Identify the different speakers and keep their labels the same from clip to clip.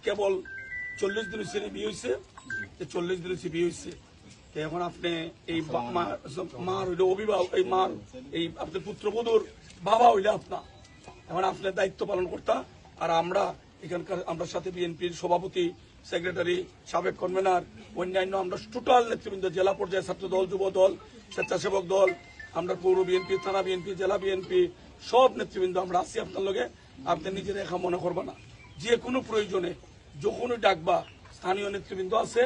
Speaker 1: কেবল 40 দিনের ছেলে বিয়ে হয়েছে, 40 দিনের বিয়ে হয়েছে। এখন আপনি এই মার হইলে অভিভাবক, এই মার এই আপনার পুত্রবধূর বাবা হইলে এখন আপনার দায়িত্ব পালন করতা। আর আমরা এখানকার আমরা সাথে বিএনপির সভাপতি, সেক্রেটারি, সাবেক কনভেনার, অন্যান্য আমরা টোটাল নেতৃবৃন্দ, জেলা পর্যায়ে ছাত্র দল, যুব দল, স্বেচ্ছাসেবক দল, আমরা পৌর বিএনপি, থানা বিএনপি, জেলা বিএনপি, সব নেতৃবৃন্দ আমরা আছি আপনার লগে। আপনি নিজের একা মনে করবা না, যে কোনো প্রয়োজনে যখনই ডাকবা, স্থানীয় নেতৃবৃন্দ আছে,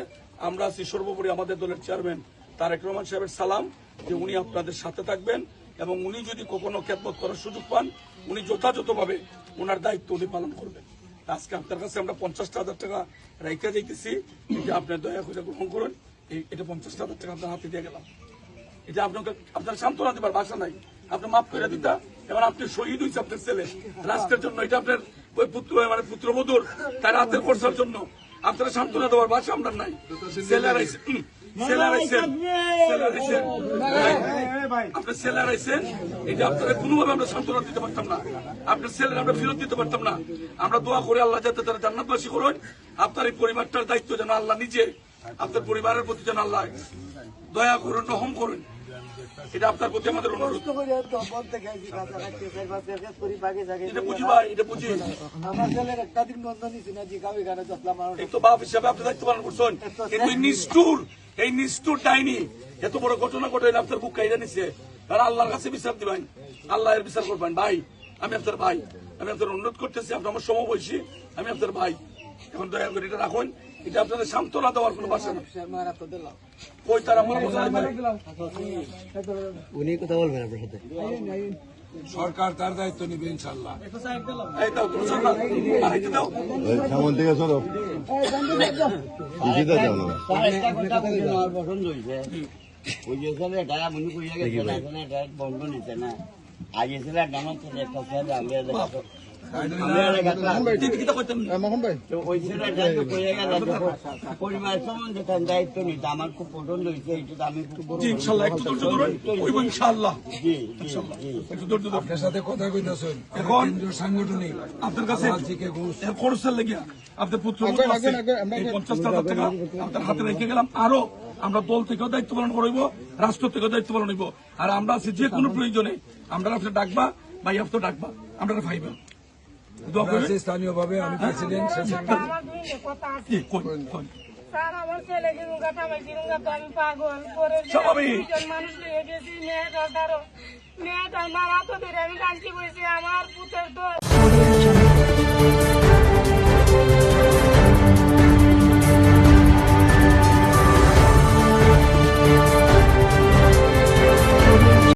Speaker 1: আমরা আছি। সর্বোপরি আমাদের দলের চেয়ারম্যান তারেক রহমান সাহেবের সালাম যে উনি আপনাদের সাথে থাকবেন এবং উনি যদি কখনো খেদমত করার সুযোগ পান, উনি যথাযথভাবে ওনার দায়িত্ব উনি পালন করবেন। আজকে আপনার কাছে আমরা 50,000 টাকা রাইখা যাইতেছি, এটা আপনার দয়া করে গ্রহণ করুন। এটা 50,000 টাকা আপনার হাতে দিয়ে গেলাম। এটা আপনাকে আপনার সান্ত্বনা দেবার ভাষা নাই, আপনি মাফ করে দিতা। এবার আপনি শহীদ হয়েছে আপনার ছেলে রাষ্ট্রের জন্য, এটা আপনার ওই পুত্র মানে পুত্রবধূর তার হাতের খরচার জন্য আপনারা সান্ত্বনা দেওয়ার ভাষা আপনার নাই। আপনার ছেলেরা আইসেন, এটা আপনারা কোনোভাবে আমরা সান্ত্বনা দিতে পারতাম না, আপনার ছেলেরা আমরা ফেরত দিতে পারতাম না। আমরা দোয়া করে আল্লাহ যাতে তারা জান্নাতবাসী করুন। আপনার এই পরিবারটার দায়িত্ব যেন আল্লাহ নিজে, আপনার পরিবারের প্রতি যেন আল্লাহ দয়া করুন, রহম করুন, এটা আপনার প্রতি আমাদের অনুরোধ। এটা বুঝি ভাই, এটা বুঝি এই তো বাপ হিসাবে আপনি দায়িত্ব পালন করছেন, কিন্তু এই নিষ্ঠুর ডাইনি এত বড় ঘটনা ঘটে আপনার বুক কাইরা নিছে। আর আল্লাহর কাছে বিচার দিবেন, আল্লাহ এর বিচার করবেন। ভাই আমি আপনার ভাই, আমি আপনার অনুরোধ করতেছি, আপনি আমার সমবয়সী, আমি আপনার ভাই। এখন দয়া করে এটা রাখুন, এটা আপনাদের সান্ত্বনা দেওয়ার কোনো ভাষা না। কই তারা
Speaker 2: উনি কথা বলবেন আপনার সাথে,
Speaker 3: সরকার তার দায়িত্ব নিবে ইনশাল্লাহ।
Speaker 2: পছন্দ হয়েছে ওই যে বন্ধ নিতে না আজ এসে ডাঙর একটা পরিবার সম্বন্ধে দায়িত্ব নিতে আমার খুব পছন্দ হয়েছে। এটা আমি
Speaker 3: আপনার সাথে কথা কইতেছেন এখন সাংগঠনিক
Speaker 1: আপনার কাছে খরচের লেগে আপনার পুত্র 50,000 টাকা আপনার হাতে রেখে গেলাম। আরো আমরা দল থেকেও দায়িত্ব পালন করবো, রাষ্ট্র থেকেও দায়িত্ব পালন হইব। আর আমরা আছি যে কোনো প্রয়োজনে আমরা আপনার ডাকবা বা আপনার ডাকবা, আমরা পাইবেন।
Speaker 3: স্থানীয় ভাবে আমি প্রেসিডেন্ট
Speaker 4: আমার ছেলে গিরুঙ্গা থামাই গিরুঙ্গা তো আমি পাগল করে মানুষ লিয়ে গেছি, মেয়েটার মারা তো ধরে আমি কাঁদছি বলছি আমার পুতের তো